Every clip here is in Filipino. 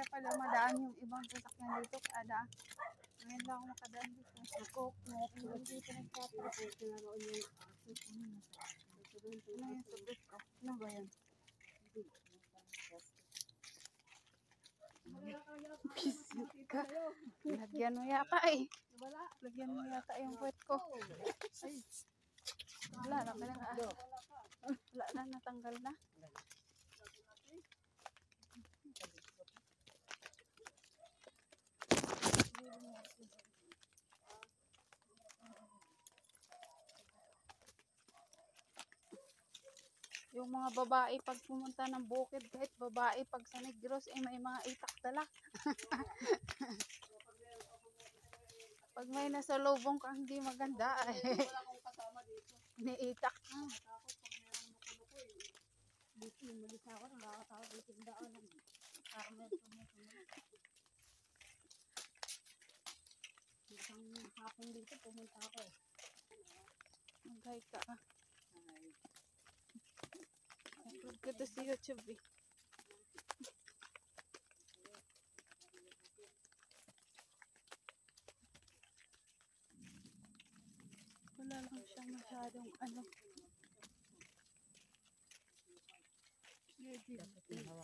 kaya pala madaan yung ibang sasakyan dito. Kada, ngayon lang ako makadaan dito. Ako, hindi ko nagtatrapo. Tinaroon yung aso. Ano yung sagot ko? Ano ba yan? Pisit ka. Lagyan mo yata eh. Lagyan mo yata yung puwet ko. Ay. Wala na pala na. Wala na, natanggal na. Yung mga babae pag pumunta ng bukid, kahit babae pag sa Negros, eh may mga itak dala. Pag may nasa lubong ka hindi maganda, eh. Iniitak ka. Dito yung malis ako, nakakatawa dito yung daan. Parang may sumusunod. Isang hapon dito, pumunta ako. Maghay ka. Upload ko to sa YouTube eh. Wala lang siya masyadong ano.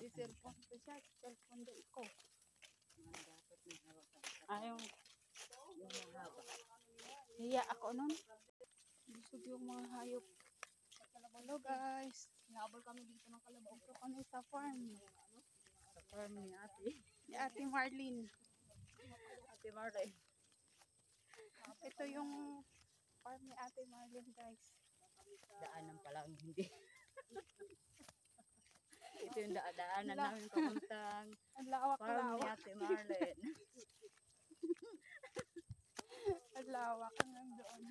Si cellphone ko siya. Cellphone din ko. Ayaw. Hiya ako nun. Busog yung mga hayop. Hello guys. Hinabol kami dito ng kalabaw. Ito kami sa farm. Sa farm ni ate. Ni Ate Marlene. Ate Marlene. Ito yung farm ni Ate Marlene guys. Daanan pala ang hindi. Ito yung daanan namin papuntang Ang farm ni lawak-lawak. Ate Marlene. Ang lawak hanggang doon.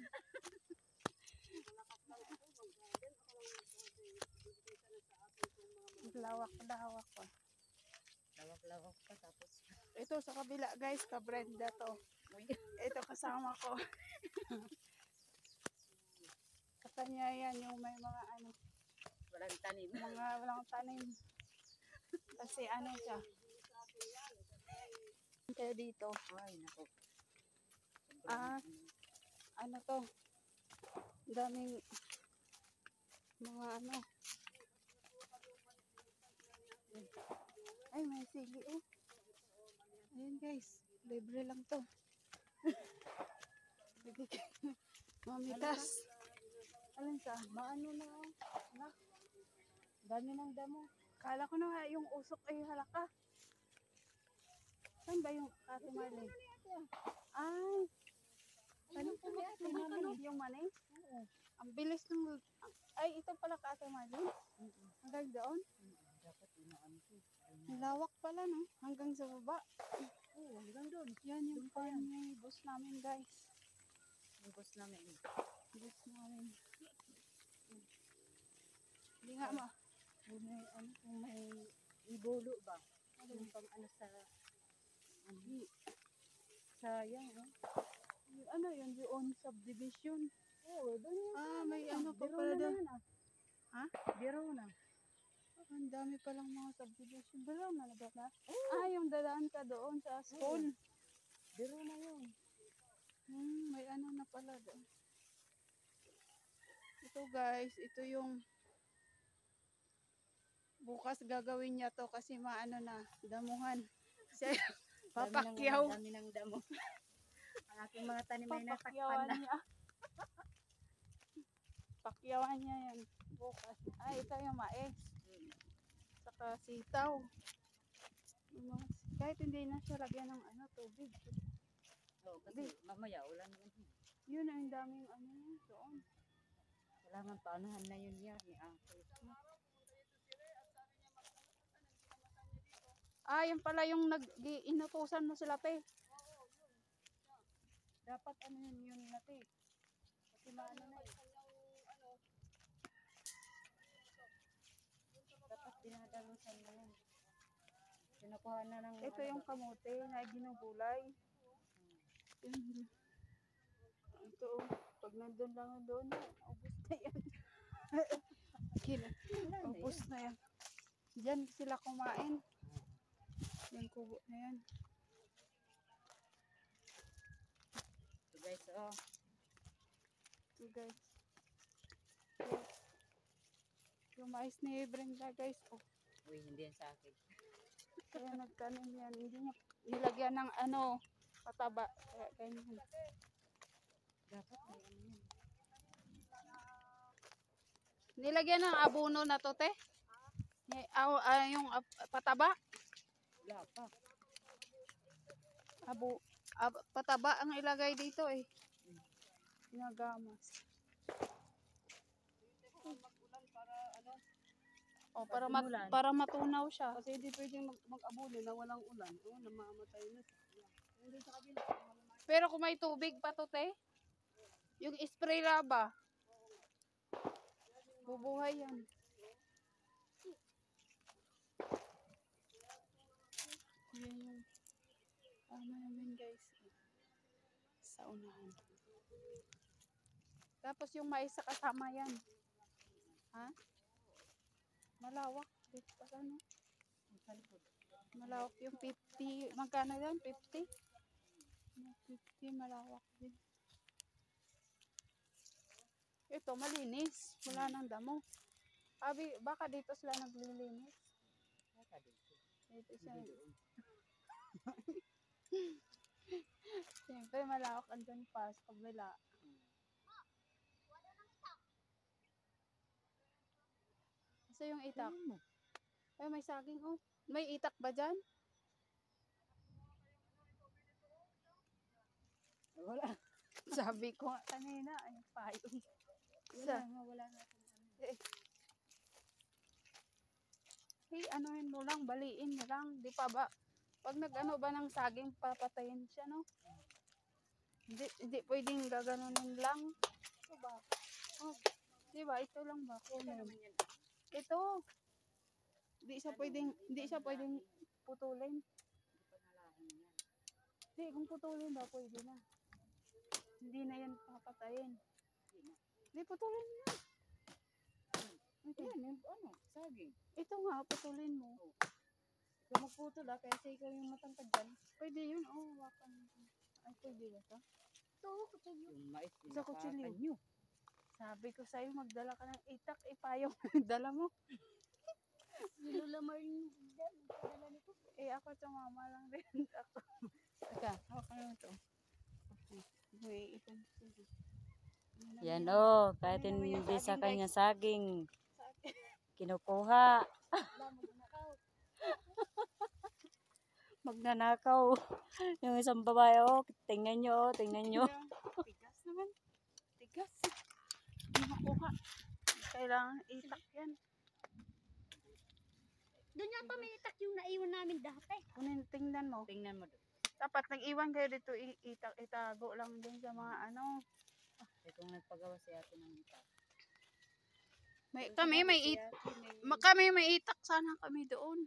Ang lawak-lawak pa. Lawak-lawak pa tapos. Ito sa kabila guys, ka Brenda to. Ito kasama ko. Katanya yan yung may mga ano, Walang tanim. mga walang tanim. Kasi ano siya. Kaya dito. Ay, nako. Ano to? Daming mga ano. Ay, may sili oh. Ayan guys, libre lang to. Mamitas. Alin sa? Maano na. Na. Dami ng damo. Kala ko na nga yung usok ay halaka. Saan ba yung Ate Marlene? Ay. Ano po yung maning? Oo. Ang bilis ng... Ay, ito pala ka Ate Marlene? Hanggang doon? Dapat inaano ko. Ang lawak pala no? Hanggang sa baba. Oo, hanggang doon. Yan yung farm ni boss namin guys. Yung boss namin. Boss namin. Hindi nga ma. Kung may, ano, kung may ibulo ba? Yung pang ano sa... Sayang, no? Ano yun? Yung subdivision. Oo, doon yun. May ano pa Biro pala na doon. yun, ah. Ha? Biro na. Ang dami palang mga subdivision. Bala na ba na? Yung dadaan ka doon sa school. Biro na yun. May ano na pala doon. Ito guys, ito yung bukas gagawin niya to kasi maano na, damuhan. Kasi papakyaw. Dami ng damo. Ang aking mga tanim ay natakpan Papakyawan na. niya. Pakyawan niya yan bukas. Ito yung mais. Saka sitaw. Kahit hindi na siya lagyan ng ano, tubig. Oo, kasi mamaya ulan naman. Yun ang daming ano doon. Kailangan paunahan na yun yan ni Ate. Yan pala yung inutusan mo sila pe. Dapat ano yun natin. Kasi maano na eh. Dapat dinadalusan na yan. Kinukuha na ng... Ito yung kamote na ginugulay. Ito, pag nandun lang doon, ubos na yan. Ubos na yan. Diyan sila kumain. Yung kubo na yan. So guys, oh. So guys. Yung mais ni Brenda guys. Oh. Uy, hindi yan sa akin. Kaya nagtanim yan. Hindi niya nilagyan ng ano, pataba. Kaya ganyan. Dapat may ano yan. Nilagyan ng abono na to, te? Yung pataba? Wala pa. Pataba ang ilagay dito eh. Nagamas. Oh, para matunaw siya. Kasi hindi pwedeng mag-abono na walang ulan. Oh, namamatay na. Hindi sa kabila. Pero kung may tubig pa to, te? Yung spray laba. Bubuhay yan. Yan yung namin guys. Sa unahan. Tapos yung mais sa kasama yan. Ha? Malawak. Dito pa ano? Malawak yung 50. Magkano yan? 50? 50 malawak din. Ito malinis. Wala nang damo. Abi, baka dito sila naglilinis. Baka dito. Dito siya. Siyempre malawak andyan pa sa kabila. Kasi yung itak. Ay, may saging oh. May itak ba dyan? Wala. Sabi ko nga kanina. Ay, payong. Wala na. Anuhin mo lang, baliin mo lang. Di pa ba? Pag nag-ano ba ng saging, papatayin siya, no? Hindi pwedeng gaganunin lang. Ito ba? Oh, di ba? Ito lang ba? Ito. Hindi siya pwedeng putulin. Hindi, kung putulin ba, pwede na. Hindi na yan papatayin. Hindi, putulin mo yan. Yan, yung ano, saging. Ito nga, putulin mo. Ikaw magputol kasi ikaw yung matangkad dyan. Pwede yun, oh, wakan. Ay, pwede ba ito? Ito, kutsilyo. Yung mais, Sa kutsilyo. nyo. Sabi ko sa'yo, magdala ka ng itak, ipayong dala mo. Nilulamar yung dyan. Padala nito. Eh, ako tumama lang rin ako. Teka, hawakan mo ito. May ito. Yan kahit hindi sa kanya saging. Kinukuha. Magnanakaw. Yung isang babae, tingnan nyo, tingnan nyo. Tigas naman. Tigas. Hindi makuha. Kailangan itak yan. Doon yata may itak yung naiwan namin dati. Tingnan mo. Tingnan mo doon. Dapat nag-iwan kayo dito, itago lang din sa mga ano. Kung nagpagawa si ate ng itak. Kami may itak sana kami doon.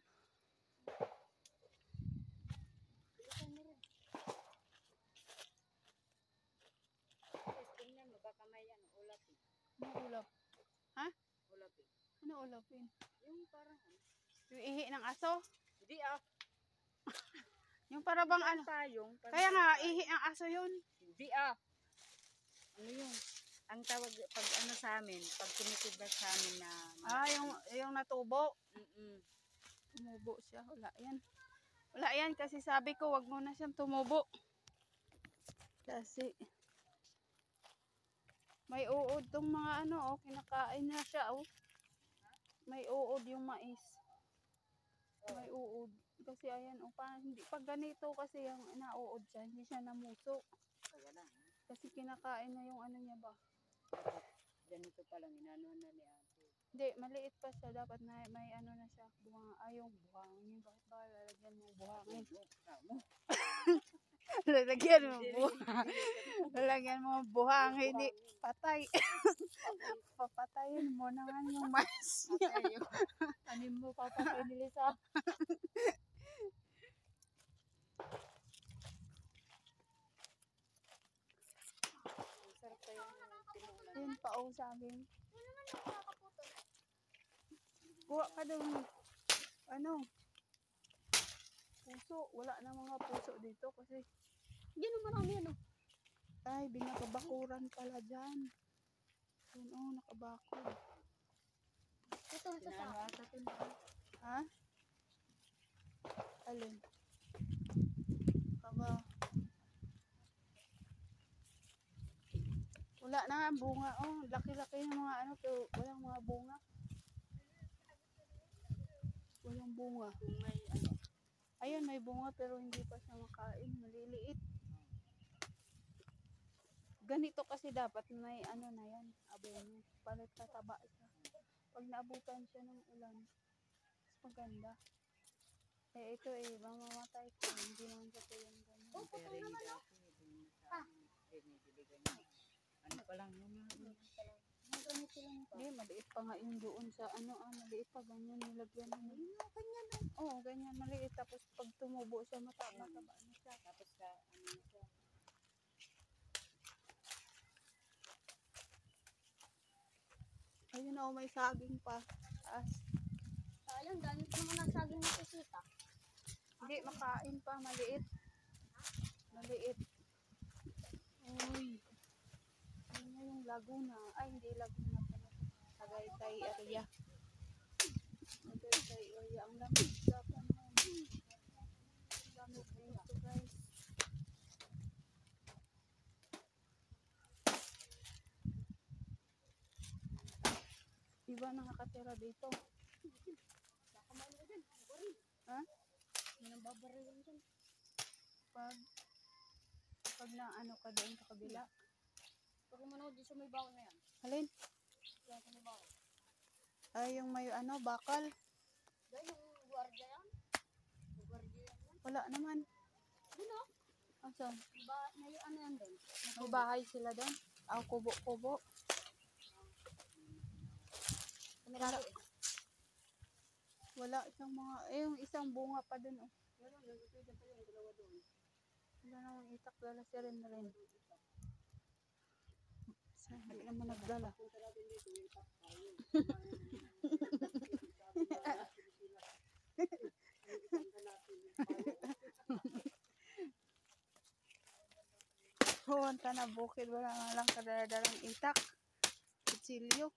Tingnan mo, baka may ulap eh. Ano ulap? Ha? Ulap eh. Ano ulapin? Yung parang Yung ihi ng aso? Hindi Yung para bang ano? Payong. Kaya nga, ihi ng aso yun. Hindi Ano yun? Ang tawag pag ano sa amin, pag tumitibas sa amin na yung natubo. Tumubo siya. Wala yan. Wala yan kasi sabi ko wag mo na siyang tumubo. Kasi may uod tong mga ano kinakain na siya May uod yung mais. May uod. Kasi ayan hindi pag ganito kasi yung nauod siya, hindi siya namuso. Kasi kinakain na yung ano niya ba. Ganito pa lang, inanuhan na ni ate. Hindi, maliit pa siya. Dapat na may ano na siya. Yung buhangin. Bakit ba lalagyan mo buhangin? Lalagyan mo buhangin. Lalagyan mo buhangin. Patay. Papatayin mo naman yung mais niya. Anin mo, papatay nila sa... Sarap tayo tinulan. Ayun pa saging. Kuha ka doon. Ano? puso. Wala na mga puso dito kasi Yan ang marami ano. ay binakabakuran pala dyan. Yun oh, nakabakod. Ito sa Sinalo ata ito. Ha? Alin? Kaba. Wala na nga ang bunga. Oh, laki-laki ng mga ano pero walang mga bunga. Walang bunga. Kung may ano, Ayun, may bunga pero hindi pa siya makain. Maliliit. Ganito kasi dapat may ano na yan. Abono. Para tataba siya. Pag naabutan siya ng ulan, mas maganda. Eh, ito eh, mamamatay ko. Hindi naman sa yung ganyan. pero yung dati, dun sa binibili ganyan. Ano pa lang yun yung Hindi, maliit pa nga yung doon sa ano, maliit pa, ganyan, nilagyan mo. Ganyan, oo, ganyan, maliit. Tapos pag tumubo siya, mataba na siya. tapos sa ano na siya. Ayun na, may saging pa. Taas. Sayang, dami pa naman ang saging nakikita. Hindi, makain pa, maliit. Maliit. Uy. Ayun na yung Laguna. Ay, hindi Laguna pala. Tagaytay area. Tagaytay area. Ang lamig sa panahon. Ang lamig dito, guys. Iba nakakatira dito. Ha? Yan ang babarilan dyan. Pag na ano ka doon sa kabila. Pag manood din sa may baon na yan. Alin? Yan sa may baon. Ay, yung may ano, bakal. Dahil yung gwardiya yan. Yung gwardiya yan. Wala naman. Doon o. Asan? May ano yan doon. May bahay sila doon. Kubo-kubo. Kamerado eh. Wala isang mga, yung isang bunga pa doon. Oh. Meron, nagpipigyan pa yung dalawa doon. Wala namang itak, dala si rin na rin. Hindi naman nagdala. Punta natin dito, yung itak tayo. Punta na bukid, wala nga lang kadadalang itak. Kutsilyo.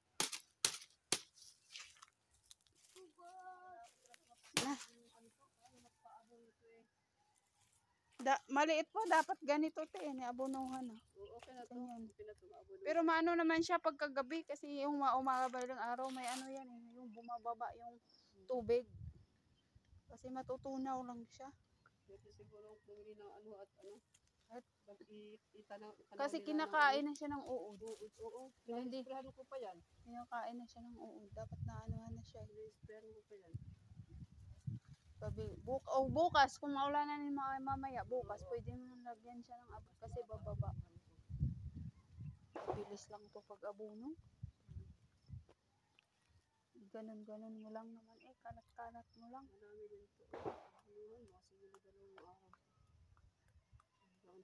Na. Maliit po, dapat ganito te, niabunuhan na. Okay na to. Ganyan. Pinatumaabo doon. Pero maano naman siya pagkagabi kasi yung umaga ba ng araw may ano yan eh, yung bumababa yung tubig. Kasi matutunaw lang siya. Kasi siguro bumili ng ano at ano. At Itanaw. kasi kinakain na siya ng uod. Oo. Hindi. Sprayan ko pa yan. Kinakain na siya ng uod. Dapat na anuhan na siya. Sprayan ko pa yan. Bukas, kung maulanan ni mamaya, bukas, pwede mo lagyan siya ng abot kasi bababa. Bilis lang to pag abuno. Ganon-ganon mo lang naman eh, kalat-kalat mo lang. Marami din to. Ayun, mga siguro dalawang araw.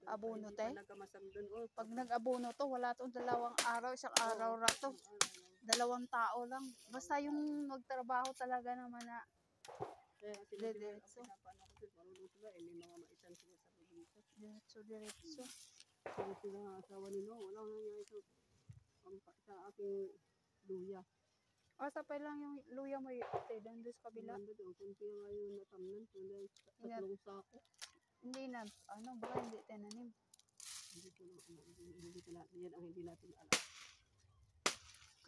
Abuno, te? Nagkamasam doon. Oh, Pag nag-abuno to, wala tong 2 araw, 1 araw ra to. 2 tao lang. Basta yung magtrabaho talaga naman na diretso. Paano ko sila, marunong sila, may mga maisan sila sa dito. Diretso. Kaya sila ang asawa ni No, wala nga niya ito. Sa aking luya. Basta pa lang yung luya mo yung doon sa kabila. Nando doon, kunti lang nga yung natamnan. Kundi tatlong sako. Hindi na, baka hindi tinanim. Hindi ko na, hindi ko natin, yan ang hindi natin alam.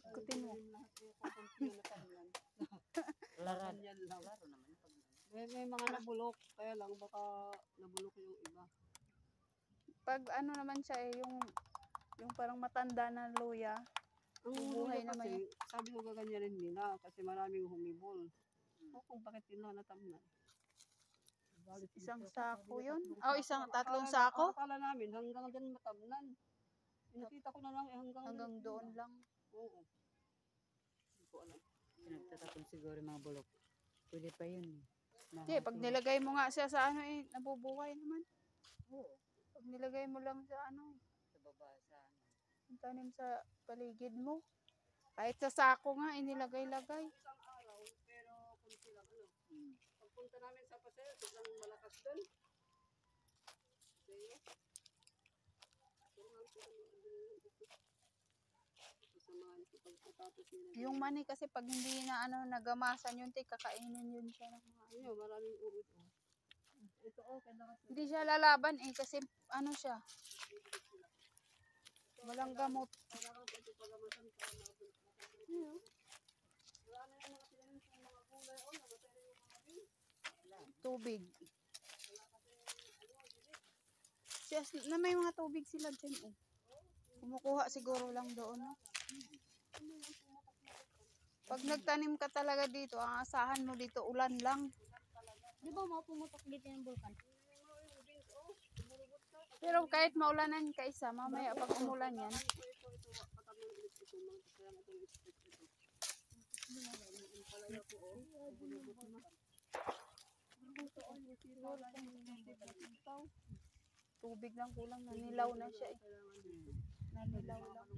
Ikutin mo. Lahat yung kunti yung natamnan. Laran. Yan lang. Laro naman pag May mga nabulok, kaya lang baka nabulok yung iba. Pag ano naman siya eh, yung parang matanda na luya, Ang buhay luya naman kasi, sabi ko gaganyanin nila kasi maraming humibol. O kung bakit nila natamnan. isang sako yun. Tatlong sako? Akala namin hanggang dyan matamnan. Nakita ko na lang Hanggang doon lang. Oo. Hindi ko alam. pinagtatapon siguro yung mga bulok. Pwede pa yun. Hindi, pag nilagay mo nga siya sa ano eh, nabubuhay naman. Oo. Pag nilagay mo lang sa ano, Sa baba, sa ano. yung tanim sa paligid mo. Kahit sa sako nga, inilagay-lagay. Isang araw, pero kunti lang ano. Hmm. Pag punta namin sa Paseo, sobrang malakas doon. Paseo. Kasamahan ko pagkatapos nila. Yung mani kasi pag hindi na ano nagamasan yun, kakainin yun siya ng mga Ayun, maraming uod. Ito kailangan Hindi siya lalaban eh kasi ano siya. Walang gamot. kailangan ko ito pagamasan para mabulak. Marami yung mga tinanim sa mga gulay. Namatay na yung mga beans. Tubig. Na may mga tubig sila dyan oh. Kumukuha siguro lang doon. No? Pag nagtanim ka talaga dito, ang asahan mo dito ulan lang. Di ba mga pumutok dito yung bulkan? Pero kahit maulanan ka isa, mamaya pag umulan yan, tubig lang kulang, nanilaw na siya eh. Nanilaw lang.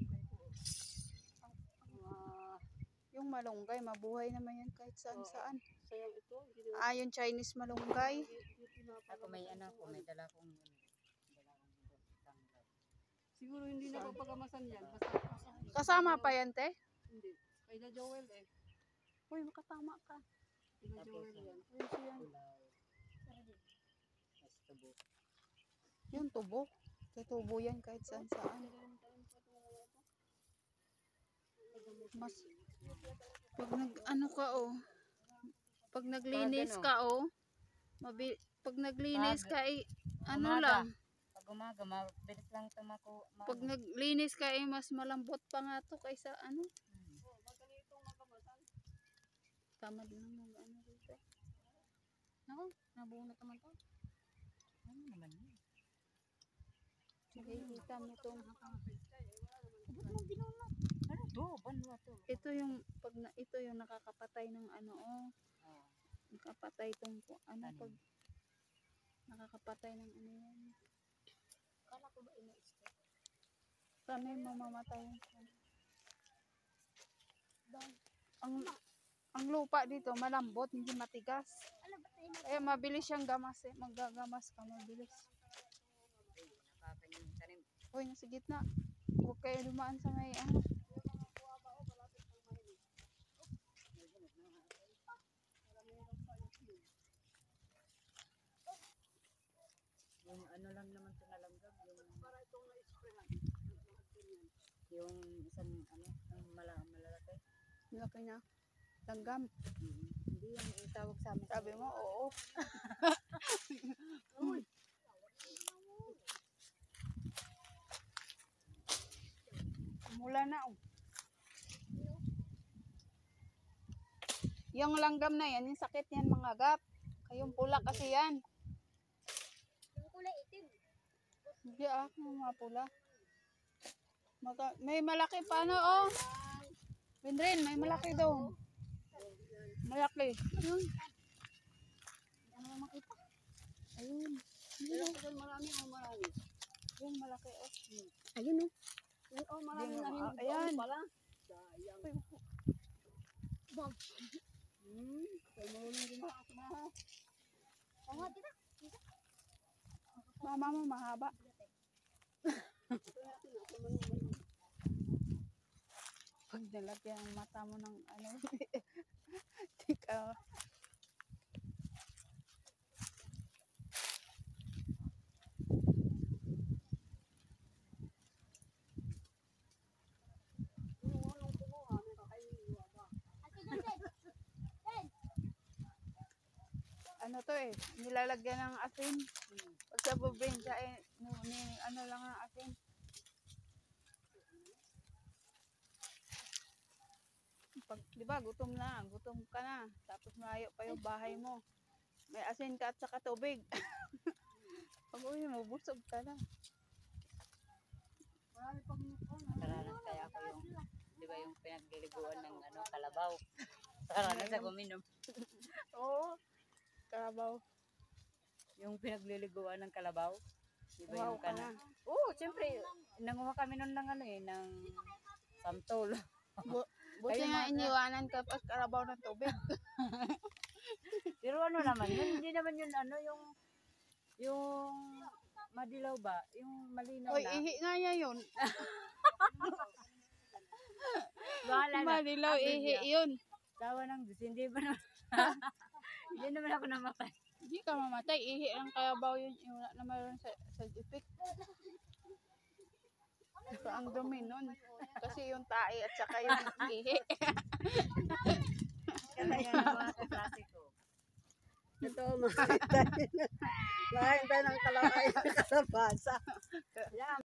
Yung malunggay, mabuhay naman yan kahit saan saan. Sayang ito. Yung Chinese malunggay. Ako may may dala kong Siguro hindi na papagamasan yan. Basta Kasama pa yan, te? hindi. Kay na Joel eh. Uy, makatama ka. Kay na Joel yan. Uy, siya. tubo. Yung tubo. Kaya tubo yan kahit saan saan. Mas, pag nag, ano ka oh, pag naglinis ka oh, pag naglinis ka eh, ano Umaga. lang, Pag umaga, mabilis lang tumako. pag naglinis ka eh, mas malambot pa nga to kaysa ano. Tamad lang mag ano dito. Ako, nabunot naman to. Ano naman yun? Nakikita mo to. Ba't mo binunot? Ano to? Banwa to. Ito yung, ito yung nakakapatay ng ano oh. Oh. Nakapatay tong ano Tanim. pag nakakapatay ng ano yan. Kala ko ba ina-step? Sana yung mamamatay. Ang lupa dito malambot, hindi matigas. Kaya mabilis siyang gamas eh. Maggagamas ka, mabilis. Nakakanyo yung tanim. Uy, nasa gitna. Huwag kayo dumaan sa may ano. Yung ano lang naman ito nalanggam. Yung isang ano, yung malalaki. Laki na. Langgam. Hindi yung tawag sa amin. Sabi mo, oo. Mula na oh. Yung langgam na yan, yung sakit yan mga gap. Kayong pula kasi yan. Yung kulay itim. Hindi mga pula. May malaki pa ano oh. Windrin, may malaki doon. Malaki. Ayun. Ano makita? Ayun. Pero kung marami o marami. Yung malaki oh. Ayun o. Oh, marami Yung, na rin. ayan. Pala. Sayang. Bag. Kaya mahulong din ako na ha. Oo nga, tita. Mama mo mahaba. Pag nalagyan ang mata mo ng ano. Di ka. Ano to eh, nilalagyan ng asin. Pag sa probinsya eh, ano lang ang asin. Pag, di ba, gutom ka na. Tapos malayo pa yung bahay mo. May asin ka at saka tubig. Pag uwi mo, busog ka na. Nakaranas kaya ako yung, di ba yung pinagliliguan ng ano, kalabaw. Nakaranas ako minom. Oo, karabaw. Yung pinagliliguan ng kalabaw. Di ba Wow yung ka kana? na. Oo, siyempre, nanguha kami nun ng ano eh, ng santol. Buti Ayun nga nga. iniwanan ka pa karabaw ng tubig. Pero ano naman yun, hindi naman yun ano, yung madilaw ba? Yung malinaw Oy, na. ihi nga niya yun. Bahala na. Madilaw, Sabi ihi niya, yun. tawa ng Diyos, hindi ba na, hindi naman ako namatay. Hindi ka mamatay, ihi ang kayabaw yun. Wala na mayroon sa side effect. Ito ang dumi nun. Kasi yung tae at saka yung ihi. Kaya yan ang mga kaklase ko. Ito, makita. Makita ng kalakay ng kalabasa. Yan.